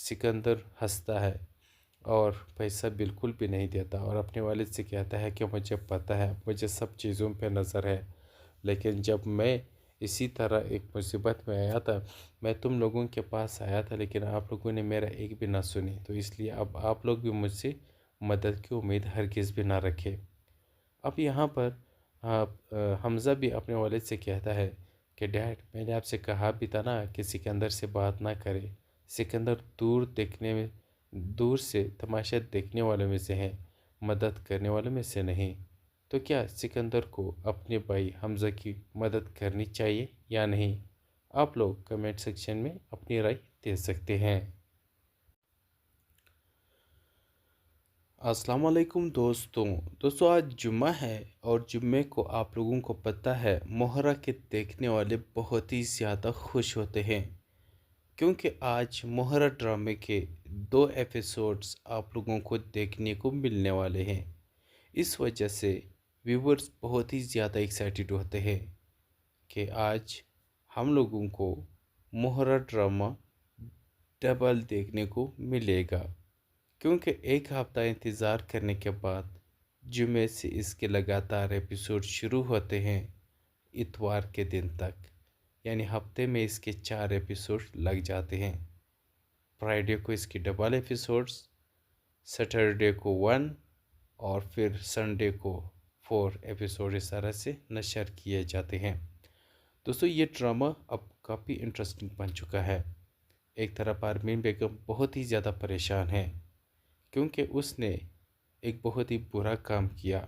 سکندر ہنستا ہے اور پیسہ بالکل بھی نہیں دیتا اور اپنے والد سے کہتا ہے کہ مجھے پتہ ہے، مجھے سب چیزوں پہ نظر ہے، لیکن جب میں اسی طرح ایک مصیبت میں آیا تھا، میں تم لوگوں کے پاس آیا تھا لیکن آپ لوگوں نے میرا ایک بھی نہ سنی، تو اس لیے اب آپ لوگ بھی مجھ سے مدد کی امید ہرگز بھی نہ رکھے۔ اب یہاں پر حمزہ بھی اپنے والد سے کہتا ہے کہ ڈیڈ، میں نے آپ سے کہا بھی تھا نا کہ سکندر سے بات نہ کرے، سکندر دور سے تماشا دیکھنے والوں میں سے ہیں، مدد کرنے والوں میں سے نہیں۔ تو کیا سکندر کو اپنے بھائی حمزہ کی مدد کرنی چاہیے یا نہیں؟ آپ لوگ کمنٹ سیکشن میں اپنی رائے دے سکتے ہیں۔ السلام علیکم دوستوں آج جمعہ ہے اور جمعے کو آپ لوگوں کو پتہ ہے مہرہ کے دیکھنے والے بہت ہی زیادہ خوش ہوتے ہیں، کیونکہ آج مہرہ ڈرامے کے 2 ایپیسوڈز آپ لوگوں کو دیکھنے کو ملنے والے ہیں۔ اس وجہ سے ویورز بہت ہی زیادہ ایکسائٹڈ ہوتے ہیں کہ آج ہم لوگوں کو مہرہ ڈرامہ ڈبل دیکھنے کو ملے گا، کیونکہ ایک ہفتہ انتظار کرنے کے بعد جمعے سے اس کے لگاتار ایپیسوڈ شروع ہوتے ہیں اتوار کے دن تک، یعنی ہفتے میں اس کے 4 ایپیسوڈ لگ جاتے ہیں۔ فرائیڈے کو اس کی ڈبل ایپیسوڈز، سیٹرڈے کو 1 اور پھر سنڈے کو 4 ایپیسوڈ اس طرح سے نشر کیے جاتے ہیں۔ دوستو یہ ڈرامہ اب کافی انٹرسٹنگ بن چکا ہے۔ ایک طرف آرمین بیگم بہت ہی زیادہ پریشان ہے کیونکہ اس نے ایک بہت ہی برا کام کیا،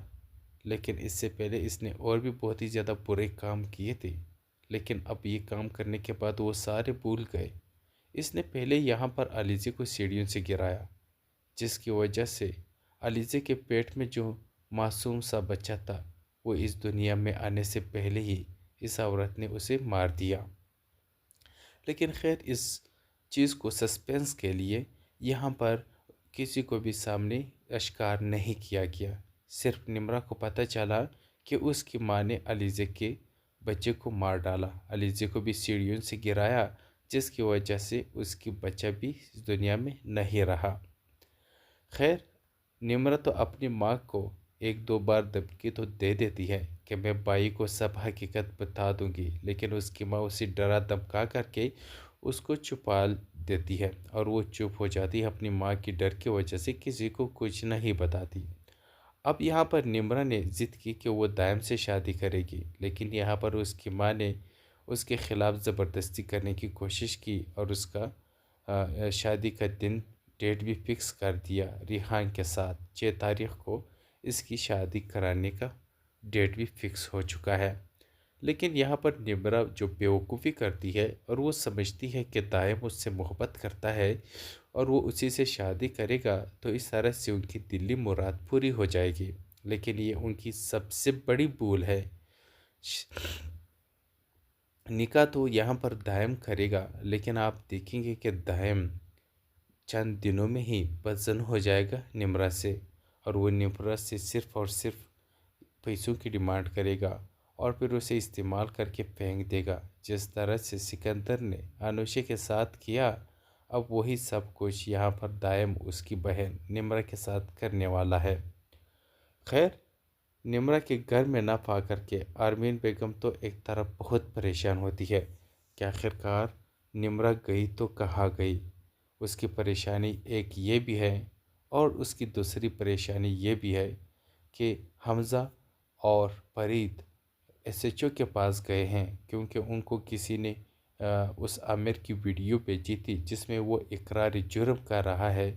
لیکن اس سے پہلے اس نے اور بھی بہت ہی زیادہ برے کام کیے تھے، لیکن اب یہ کام کرنے کے بعد وہ سارے بھول گئے۔ اس نے پہلے یہاں پر علیزے کو سیڑھیوں سے گرایا، جس کی وجہ سے علیزے کے پیٹ میں جو معصوم سا بچہ تھا وہ اس دنیا میں آنے سے پہلے ہی اس عورت نے اسے مار دیا۔ لیکن خیر، اس چیز کو سسپینس کے لیے یہاں پر کسی کو بھی سامنے اشکار نہیں کیا گیا، صرف نمرہ کو پتہ چلا کہ اس کی ماں نے علیزے کے بچے کو مار ڈالا، علیزے کو بھی سیڑھیوں سے گرایا، جس کی وجہ سے اس کی بچہ بھی اس دنیا میں نہیں رہا۔ خیر، نمرہ تو اپنی ماں کو 1-2 بار دھمکی تو دے دیتی ہے کہ میں بھائی کو سب حقیقت بتا دوں گی، لیکن اس کی ماں اسے ڈرا دھمکا کر کے اس کو چھپا دیتی ہے اور وہ چپ ہو جاتی ہے اپنی ماں کی ڈر کی وجہ سے، کسی کو کچھ نہیں بتاتی۔ اب یہاں پر نمرہ نے ضد کی کہ وہ دائم سے شادی کرے گی، لیکن یہاں پر اس کی ماں نے اس کے خلاف زبردستی کرنے کی کوشش کی اور اس کا شادی کا ڈیٹ بھی فکس کر دیا ریحان کے ساتھ۔ 6 تاریخ کو اس کی شادی کرانے کا ڈیٹ بھی فکس ہو چکا ہے۔ لیکن یہاں پر نمرہ جو بیوقوفی کرتی ہے اور وہ سمجھتی ہے کہ دائم اس سے محبت کرتا ہے اور وہ اسی سے شادی کرے گا تو اس طرح سے ان کی دلی مراد پوری ہو جائے گی، لیکن یہ ان کی سب سے بڑی بھول ہے۔ نکاح تو یہاں پر دائم کرے گا، لیکن آپ دیکھیں گے کہ دائم چند دنوں میں ہی بدزن ہو جائے گا نمرہ سے، اور وہ نمرہ سے صرف اور صرف پیسوں کی ڈیمانڈ کرے گا اور پھر اسے استعمال کر کے پھینک دے گا، جس طرح سے سکندر نے انوشے کے ساتھ کیا۔ اب وہی سب کچھ یہاں پر دائم اس کی بہن نمرہ کے ساتھ کرنے والا ہے۔ خیر، نمرہ کے گھر میں نہ پا کر کے آرمین بیگم تو ایک طرف بہت پریشان ہوتی ہے کہ آخرکار نمرہ گئی تو کہاں گئی۔ اس کی پریشانی ایک یہ بھی ہے اور اس کی دوسری پریشانی یہ بھی ہے کہ حمزہ اور فرید SHO کے پاس گئے ہیں، کیونکہ ان کو کسی نے اس عامر کی ویڈیو بھیجی تھی جس میں وہ اقرار جرم کر رہا ہے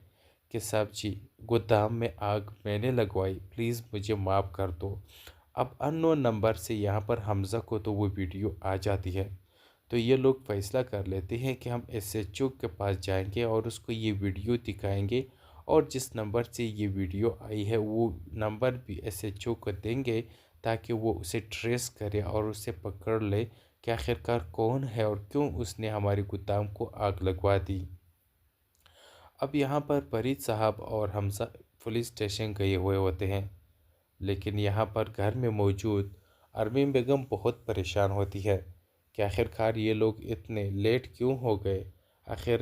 کہ صاحب جی، گودام میں آگ میں نے لگوائی، پلیز مجھے معاف کر دو۔ اب ان نون نمبر سے یہاں پر حمزہ کو تو وہ ویڈیو آ جاتی ہے، تو یہ لوگ فیصلہ کر لیتے ہیں کہ ہم SHO کے پاس جائیں گے اور اس کو یہ ویڈیو دکھائیں گے، اور جس نمبر سے یہ ویڈیو آئی ہے وہ نمبر بھی SHO کو دیں گے تاکہ وہ اسے ٹریس کرے اور اسے پکڑ لے کہ آخرکار کون ہے اور کیوں اس نے ہمارے گودام کو آگ لگوا دی۔ اب یہاں پر فرید صاحب اور حمزہ پولیس اسٹیشن گئے ہوئے ہوتے ہیں، لیکن یہاں پر گھر میں موجود آرمین بیگم بہت پریشان ہوتی ہے کہ آخرکار یہ لوگ اتنے لیٹ کیوں ہو گئے، آخر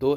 2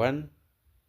1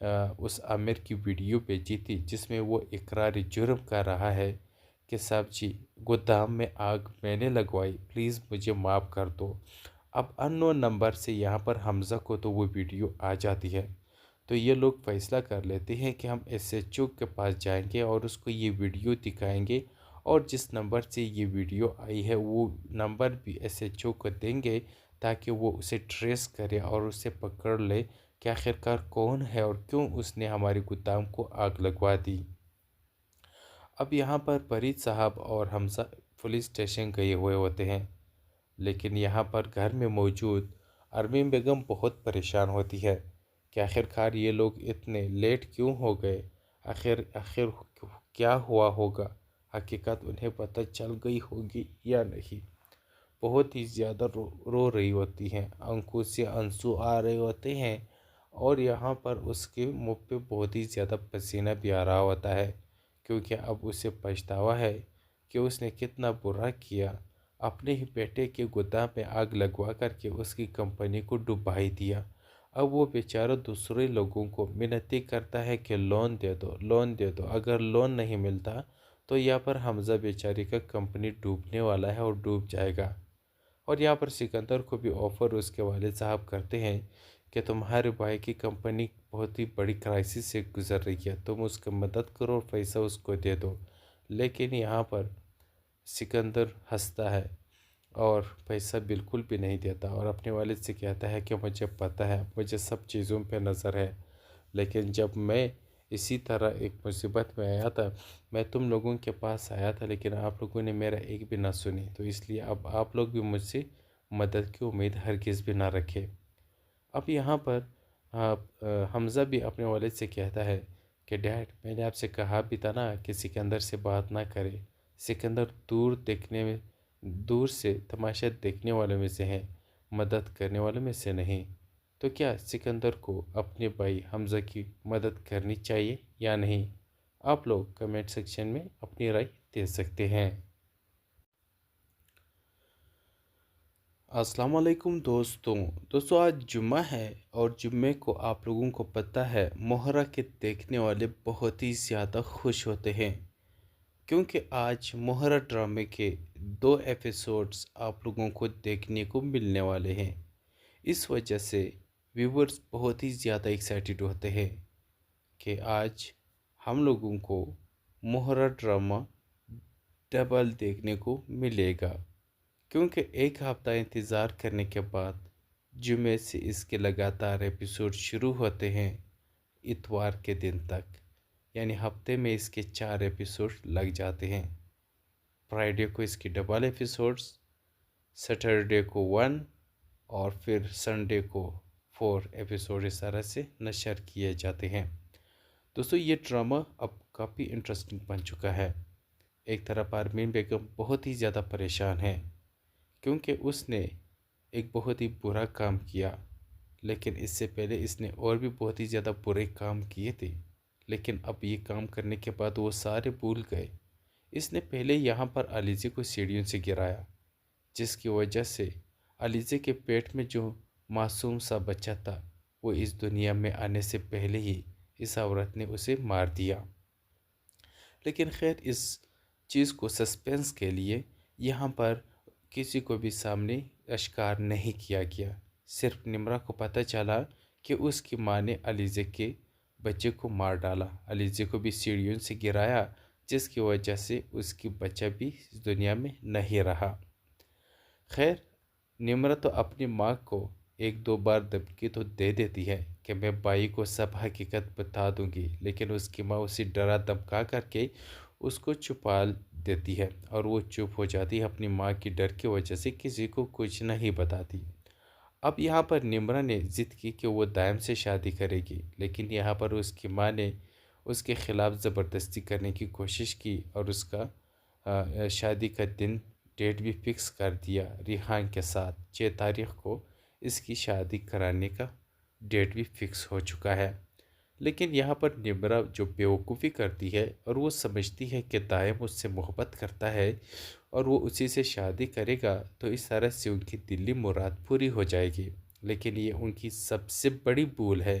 اس عامر کی ویڈیو بھیجی تھی جس میں وہ اقرار جرم کر رہا ہے کہ صاحب جی گودام میں آگ میں نے لگوائی، پلیز مجھے معاف کر دو۔ اب ان نون نمبر سے یہاں پر حمزہ کو تو وہ ویڈیو آ جاتی ہے، تو یہ لوگ فیصلہ کر لیتے ہیں کہ ہم ایس ایچ او کے پاس جائیں گے اور اس کو یہ ویڈیو دکھائیں گے، اور جس نمبر سے یہ ویڈیو آئی ہے وہ نمبر بھی ایس ایچ او کو دیں گے تاکہ وہ اسے ٹریس کرے اور اسے پکڑ لے کہ آخرکار کون ہے اور کیوں اس نے ہماری گودام کو آگ لگوا دی۔ اب یہاں پر فرید صاحب اور حمزہ پولیس اسٹیشن گئے ہوئے ہوتے ہیں، لیکن یہاں پر گھر میں موجود ارمین بیگم بہت پریشان ہوتی ہے کہ آخرکار یہ لوگ اتنے لیٹ کیوں ہو گئے، آخر کیا ہوا ہوگا، حقیقت انہیں پتہ چل گئی ہوگی یا نہیں۔ بہت ہی زیادہ رو رہی ہوتی ہیں، آنکھوں سے آنسو آ رہے ہوتے ہیں، اور یہاں پر اس کے منہ پہ بہت ہی زیادہ پسینہ بھی آ رہا ہوتا ہے، کیونکہ اب اسے پچھتاوا ہے کہ اس نے کتنا برا کیا، اپنے ہی بیٹے کے گودام میں آگ لگوا کر کے اس کی کمپنی کو ڈبائی دیا۔ اب وہ بیچارہ دوسرے لوگوں کو منتی کرتا ہے کہ لون دے دو، لون دے دو، اگر لون نہیں ملتا تو یہاں پر حمزہ بیچاری کا کمپنی ڈوبنے والا ہے اور ڈوب جائے گا۔ اور یہاں پر سکندر کو بھی آفر اس کے والد صاحب کرتے ہیں کہ تمہارے بھائی کی کمپنی بہت ہی بڑی کرائسس سے گزر رہی ہے، تم اس کی مدد کرو اور پیسہ اس کو دے دو۔ لیکن یہاں پر سکندر ہنستا ہے اور پیسہ بالکل بھی نہیں دیتا، اور اپنے والد سے کہتا ہے کہ مجھے پتہ ہے، مجھے سب چیزوں پہ نظر ہے، لیکن جب میں اسی طرح ایک مصیبت میں آیا تھا، میں تم لوگوں کے پاس آیا تھا، لیکن آپ لوگوں نے میرا ایک بھی نہ سنی، تو اس لیے اب آپ لوگ بھی مجھ سے مدد کی امید ہرگز بھی نہ رکھے۔ اب یہاں پر حمزہ بھی اپنے والد سے کہتا ہے کہ ڈیڈ، میں نے آپ سے کہا بھی تھا نا کہ سکندر سے بات نہ کرے، سکندر دور سے تماشا دیکھنے والوں میں سے ہیں، مدد کرنے والوں میں سے نہیں۔ تو کیا سکندر کو اپنے بھائی حمزہ کی مدد کرنی چاہیے یا نہیں؟ آپ لوگ کمنٹ سیکشن میں اپنی رائے دے سکتے ہیں۔ السلام علیکم دوستوں آج جمعہ ہے، اور جمعے کو آپ لوگوں کو پتہ ہے محرہ کے دیکھنے والے بہت ہی زیادہ خوش ہوتے ہیں، کیونکہ آج محرہ ڈرامے کے 2 ایپیسوڈز آپ لوگوں کو دیکھنے کو ملنے والے ہیں۔ اس وجہ سے ویورز بہت ہی زیادہ ایکسائٹڈ ہوتے ہیں کہ آج ہم لوگوں کو محرہ ڈرامہ ڈبل دیکھنے کو ملے گا، کیونکہ ایک ہفتہ انتظار کرنے کے بعد جمعے سے اس کے لگاتار ایپیسوڈ شروع ہوتے ہیں اتوار کے دن تک، یعنی ہفتے میں اس کے 4 ایپیسوڈ لگ جاتے ہیں۔ فرائیڈے کو اس کی ڈبل ایپیسوڈز، سیٹرڈے کو 1، اور پھر سنڈے کو 4 ایپیسوڈ اس طرح سے نشر کیے جاتے ہیں۔ دوستو یہ ڈرامہ اب کافی انٹرسٹنگ بن چکا ہے۔ ایک طرف ارمین بیگم بہت ہی زیادہ پریشان ہے، کیونکہ اس نے ایک بہت ہی برا کام کیا، لیکن اس سے پہلے اس نے اور بھی بہت ہی زیادہ برے کام کیے تھے، لیکن اب یہ کام کرنے کے بعد وہ سارے بھول گئے۔ اس نے پہلے یہاں پر علیزے کو سیڑھیوں سے گرایا، جس کی وجہ سے علیزے کے پیٹ میں جو معصوم سا بچہ تھا وہ اس دنیا میں آنے سے پہلے ہی اس عورت نے اسے مار دیا۔ لیکن خیر، اس چیز کو سسپینس کے لیے یہاں پر کسی کو بھی سامنے اشکار نہیں کیا گیا، صرف نمرہ کو پتہ چلا کہ اس کی ماں نے علیزے کے بچے کو مار ڈالا، علیزے کو بھی سیڑھیوں سے گرایا، جس کی وجہ سے اس کی بچہ بھی اس دنیا میں نہیں رہا۔ خیر، نمرہ تو اپنی ماں کو 1-2 بار دھمکی تو دے دیتی ہے کہ میں بھائی کو سب حقیقت بتا دوں گی، لیکن اس کی ماں اسے ڈرا دھمکا کر کے اس کو چھپا دیتی ہے، اور وہ چپ ہو جاتی ہے اپنی ماں کی ڈر کی وجہ سے، کسی کو کچھ نہیں بتاتی۔ اب یہاں پر نمرہ نے ضد کی کہ وہ دائم سے شادی کرے گی، لیکن یہاں پر اس کی ماں نے اس کے خلاف زبردستی کرنے کی کوشش کی اور اس کا شادی کا ڈیٹ بھی فکس کر دیا ریحان کے ساتھ۔ 6 تاریخ کو اس کی شادی کرانے کا ڈیٹ بھی فکس ہو چکا ہے۔ لیکن یہاں پر نمرہ جو بیوقوفی کرتی ہے اور وہ سمجھتی ہے کہ دائم اس سے محبت کرتا ہے اور وہ اسی سے شادی کرے گا تو اس طرح سے ان کی دلی مراد پوری ہو جائے گی، لیکن یہ ان کی سب سے بڑی بھول ہے۔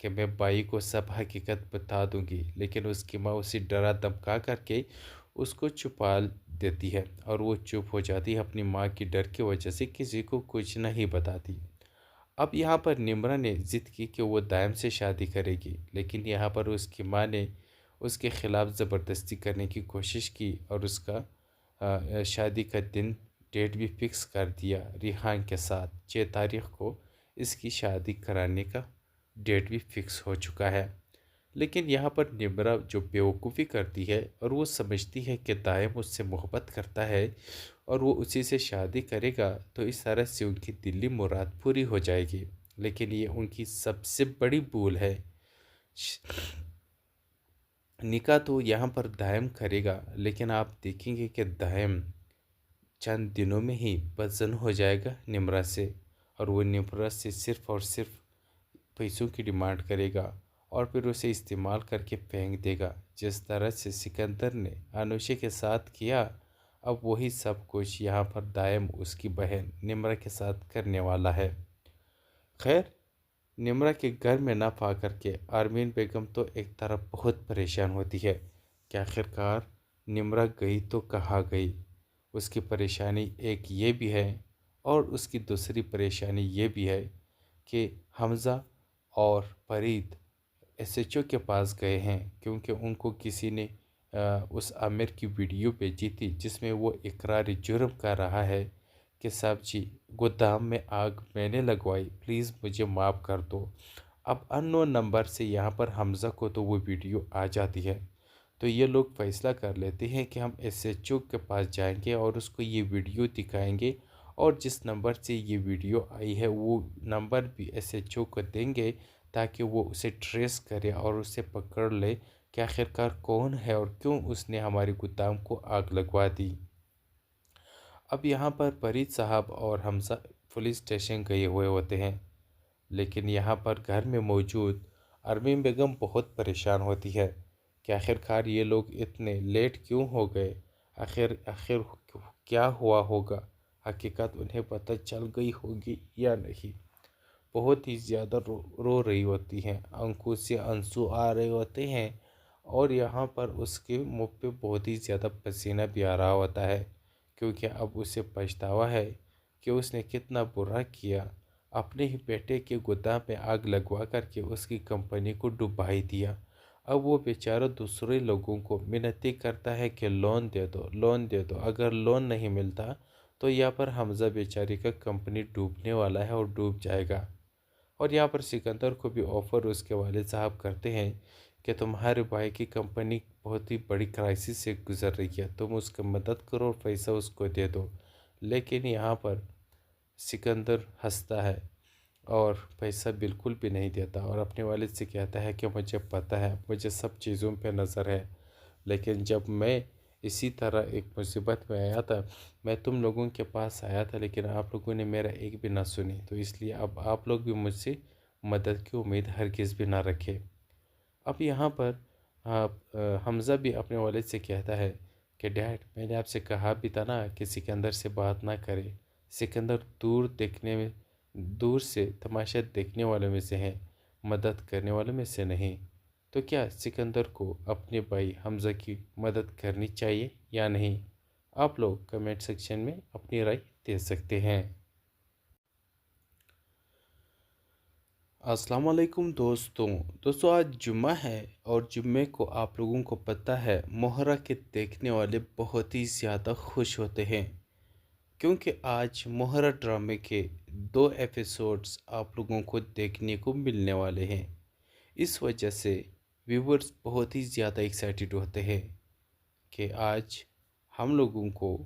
کہ میں بائی کو سب حقیقت بتا دوں گی، لیکن اس کی ماں اسے ڈرا دھمکا کر کے اس کو چھپا دیتی ہے اور وہ چپ ہو جاتی ہے اپنی ماں کی ڈر کی وجہ سے، کسی کو کچھ نہیں بتاتی۔ اب یہاں پر نمرا نے ضد کی کہ وہ دائم سے شادی کرے گی، لیکن یہاں پر اس کی ماں نے اس کے خلاف زبردستی کرنے کی کوشش کی اور اس کا شادی کا دن ڈیٹ بھی فکس کر دیا ریحان کے ساتھ۔ 6 تاریخ کو اس کی شادی کرانے کا ڈیٹ بھی فکس ہو چکا ہے۔ لیکن یہاں پر نمرا جو بیوقوفی کرتی ہے اور وہ سمجھتی ہے کہ دائم اس سے محبت کرتا ہے اور وہ اسی سے شادی کرے گا تو اس طرح سے ان کی دلی مراد پوری ہو جائے گی، لیکن یہ ان کی سب سے بڑی بھول ہے۔ نکاح تو یہاں پر دائم کرے گا، لیکن آپ دیکھیں گے کہ دائم چند دنوں میں ہی بدزن ہو جائے گا نمرا سے، اور وہ نمرا سے صرف اور صرف پیسوں کی ڈیمانڈ کرے گا اور پھر اسے استعمال کر کے پھینک دے گا، جس طرح سے سکندر نے انوشے کے ساتھ کیا۔ اب وہی سب کچھ یہاں پر دائم اس کی بہن نمرا کے ساتھ کرنے والا ہے۔ خیر، نمرا کے گھر میں نہ پا کر کے آرمین بیگم تو ایک طرف بہت پریشان ہوتی ہے کہ آخرکار نمرا گئی تو کہاں گئی۔ اس کی پریشانی ایک یہ بھی ہے اور اس کی دوسری پریشانی یہ بھی ہے کہ حمزہ اور فرید ایس ایچ او کے پاس گئے ہیں، کیونکہ ان کو کسی نے اس عامر کی ویڈیو بھیجی تھی جس میں وہ اقرار جرم کر رہا ہے کہ صاحب جی گودام میں آگ میں نے لگوائی، پلیز مجھے معاف کر دو۔ اب ان نون نمبر سے یہاں پر حمزہ کو تو وہ ویڈیو آ جاتی ہے، تو یہ لوگ فیصلہ کر لیتے ہیں کہ ہم ایس ایچ او کے پاس جائیں گے اور اس کو یہ ویڈیو دکھائیں گے، اور جس نمبر سے یہ ویڈیو آئی ہے وہ نمبر بھی ایس ایچ او کو دیں گے تاکہ وہ اسے ٹریس کرے اور اسے پکڑ لے کہ آخرکار کون ہے اور کیوں اس نے ہمارے گودام کو آگ لگوا دی۔ اب یہاں پر فرید صاحب اور حمزہ پولیس اسٹیشن گئے ہوئے ہوتے ہیں، لیکن یہاں پر گھر میں موجود ارمین بیگم بہت پریشان ہوتی ہے کہ آخرکار یہ لوگ اتنے لیٹ کیوں ہو گئے، آخر کیا ہوا ہوگا، حقیقت انہیں پتہ چل گئی ہوگی یا نہیں۔ بہت ہی زیادہ رو رہی ہوتی ہیں، آنکھوں سے آنسو آ رہے ہوتے ہیں، اور یہاں پر اس کے منہ پہ بہت ہی زیادہ پسینہ بھی آ رہا ہوتا ہے، کیونکہ اب اسے پچھتاوا ہے کہ اس نے کتنا برا کیا، اپنے ہی بیٹے کے گودام میں آگ لگوا کر کے اس کی کمپنی کو ڈبا دیا۔ اب وہ بیچارہ دوسرے لوگوں کو منتی کرتا ہے کہ لون دے دو، لون دے دو، اگر لون نہیں ملتا تو یہاں پر حمزہ بیچاری کا کمپنی ڈوبنے والا ہے اور ڈوب جائے گا۔ اور یہاں پر سکندر کو بھی آفر اس کے والد صاحب کرتے ہیں کہ تمہارے بھائی کی کمپنی بہت ہی بڑی کرائسس سے گزر رہی ہے، تم اس کی مدد کرو اور پیسہ اس کو دے دو۔ لیکن یہاں پر سکندر ہنستا ہے اور پیسہ بالکل بھی نہیں دیتا اور اپنے والد سے کہتا ہے کہ مجھے پتہ ہے، مجھے سب چیزوں پہ نظر ہے، لیکن جب میں اسی طرح ایک مصیبت میں آیا تھا، میں تم لوگوں کے پاس آیا تھا، لیکن آپ لوگوں نے میرا ایک بھی نہ سنی، تو اس لیے اب آپ لوگ بھی مجھ سے مدد کی امید ہرگز بھی نہ رکھے۔ اب یہاں پر حمزہ بھی اپنے والد سے کہتا ہے کہ ڈیڈ، میں نے آپ سے کہا بھی تھا نا کہ سکندر سے بات نہ کرے، سکندر دور سے تماشا دیکھنے والوں میں سے ہیں، مدد کرنے والوں میں سے نہیں۔ تو کیا سکندر کو اپنے بھائی حمزہ کی مدد کرنی چاہیے یا نہیں؟ آپ لوگ کمنٹ سیکشن میں اپنی رائے دے سکتے ہیں۔ السلام علیکم دوستوں آج جمعہ ہے اور جمعے کو آپ لوگوں کو پتہ ہے مہرہ کے دیکھنے والے بہت ہی زیادہ خوش ہوتے ہیں، کیونکہ آج مہرہ ڈرامے کے 2 ایپیسوڈز آپ لوگوں کو دیکھنے کو ملنے والے ہیں۔ اس وجہ سے ویورز بہت ہی زیادہ ایکسائٹڈ ہوتے ہیں کہ آج ہم لوگوں کو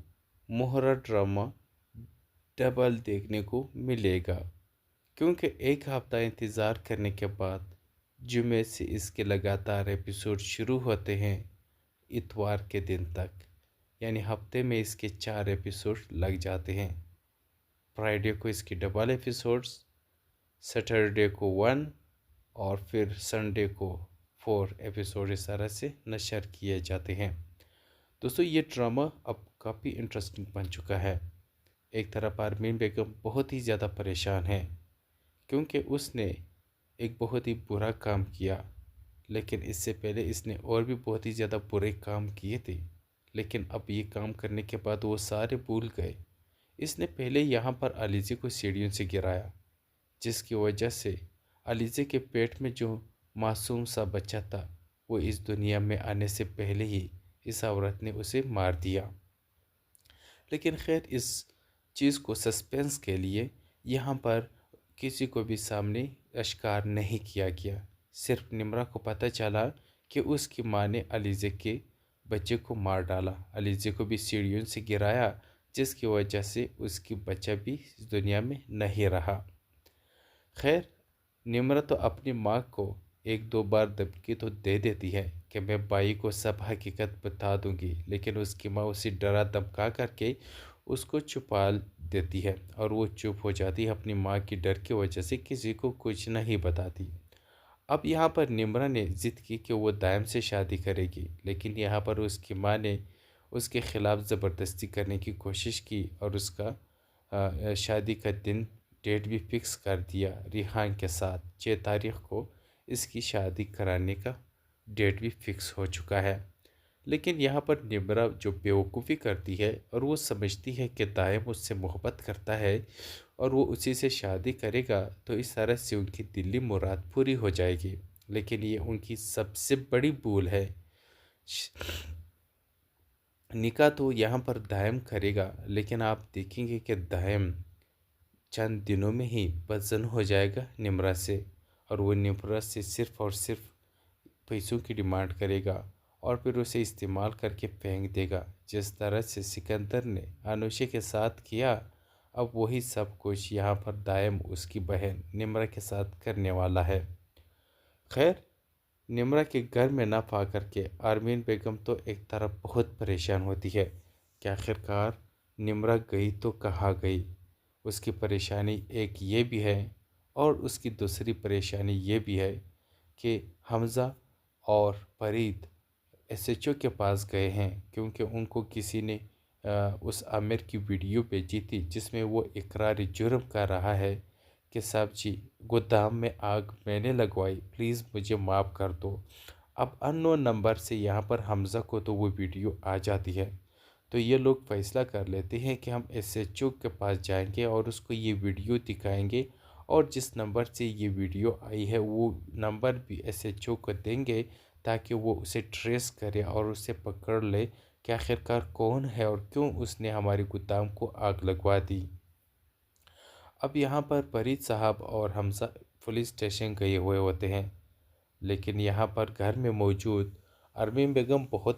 مہرہ ڈرامہ ڈبل دیکھنے کو ملے گا، کیونکہ ایک ہفتہ انتظار کرنے کے بعد جمعے سے اس کے لگاتار ایپیسوڈ شروع ہوتے ہیں اتوار کے دن تک، یعنی ہفتے میں اس کے 4 ایپیسوڈ لگ جاتے ہیں۔ فرائیڈے کو اس کی ڈبل ایپیسوڈز، سیٹرڈے کو 1 اور پھر سنڈے کو 4 ایپیسوڈ اس طرح سے نشر کیے جاتے ہیں۔ دوستو یہ ڈرامہ اب کافی انٹرسٹنگ بن چکا ہے۔ ایک طرف آرمین بیگم بہت ہی زیادہ پریشان ہے کیونکہ اس نے ایک بہت ہی برا کام کیا، لیکن اس سے پہلے اس نے اور بھی بہت ہی زیادہ برے کام کیے تھے، لیکن اب یہ کام کرنے کے بعد وہ سارے بھول گئے۔ اس نے پہلے یہاں پر علیزی کو سیڑھیوں سے گرایا، جس کی وجہ سے علیزی کے پیٹ میں جو معصوم سا بچہ تھا وہ اس دنیا میں آنے سے پہلے ہی اس عورت نے اسے مار دیا۔ لیکن خیر، اس چیز کو سسپینس کے لیے یہاں پر کسی کو بھی سامنے اشکار نہیں کیا گیا۔ صرف نمرہ کو پتہ چلا کہ اس کی ماں نے علیزے کے بچے کو مار ڈالا، علیزے کو بھی سیڑھیوں سے گرایا، جس کی وجہ سے اس کی بچہ بھی اس دنیا میں نہیں رہا۔ خیر، نمرہ تو اپنی ماں کو ایک دو بار دھمکی تو دے دیتی ہے کہ میں بائی کو سب حقیقت بتا دوں گی، لیکن اس کی ماں اسے ڈرا دھمکا کر کے اس کو چھپا دیتی ہے، اور وہ چپ ہو جاتی ہے اپنی ماں کی ڈر کی وجہ سے، کسی کو کچھ نہیں بتاتی۔ اب یہاں پر نمرہ نے ضد کی کہ وہ دائم سے شادی کرے گی، لیکن یہاں پر اس کی ماں نے اس کے خلاف زبردستی کرنے کی کوشش کی اور اس کا شادی کا دن ڈیٹ بھی فکس کر دیا ریحان کے ساتھ۔ 6 تاریخ کو اس کی شادی کرانے کا ڈیٹ بھی فکس ہو چکا ہے۔ لیکن یہاں پر نمرہ جو بیوقوفی کرتی ہے اور وہ سمجھتی ہے کہ دائم اس سے محبت کرتا ہے اور وہ اسی سے شادی کرے گا تو اس طرح سے ان کی دلی مراد پوری ہو جائے گی، لیکن یہ ان کی سب سے بڑی بھول ہے۔ نکاح تو یہاں پر دائم کرے گا، لیکن آپ دیکھیں گے کہ دائم چند دنوں میں ہی بدزن ہو جائے گا نمرہ سے، اور وہ نمرہ سے صرف اور صرف پیسوں کی ڈیمانڈ کرے گا اور پھر اسے استعمال کر کے پھینک دے گا، جس طرح سے سکندر نے انوشے کے ساتھ کیا۔ اب وہی سب کچھ یہاں پر دائم اس کی بہن نمرہ کے ساتھ کرنے والا ہے۔ خیر، نمرہ کے گھر میں نہ پا کر کے آرمین بیگم تو ایک طرف بہت پریشان ہوتی ہے کہ آخرکار نمرہ گئی تو کہاں گئی۔ اس کی پریشانی ایک یہ بھی ہے، اور اس کی دوسری پریشانی یہ بھی ہے کہ حمزہ اور فرید ایس ایچ او کے پاس گئے ہیں، کیونکہ ان کو کسی نے اس عامر کی ویڈیو بھیجی تھی جس میں وہ اقرار جرم کر رہا ہے کہ صاحب جی گودام میں آگ میں نے لگوائی، پلیز مجھے معاف کر دو۔ اب ان نون نمبر سے یہاں پر حمزہ کو تو وہ ویڈیو آ جاتی ہے، تو یہ لوگ فیصلہ کر لیتے ہیں کہ ہم ایس ایچ او کے پاس جائیں گے اور اس کو یہ ویڈیو دکھائیں گے، اور جس نمبر سے یہ ویڈیو آئی ہے وہ نمبر بھی ایس ایچ او کو دیں گے تاکہ وہ اسے ٹریس کرے اور اسے پکڑ لے کہ آخرکار کون ہے اور کیوں اس نے ہماری گودام کو آگ لگوا دی۔ اب یہاں پر فرید صاحب اور حمزہ پولیس اسٹیشن گئے ہوئے ہوتے ہیں، لیکن یہاں پر گھر میں موجود ارمین بیگم بہت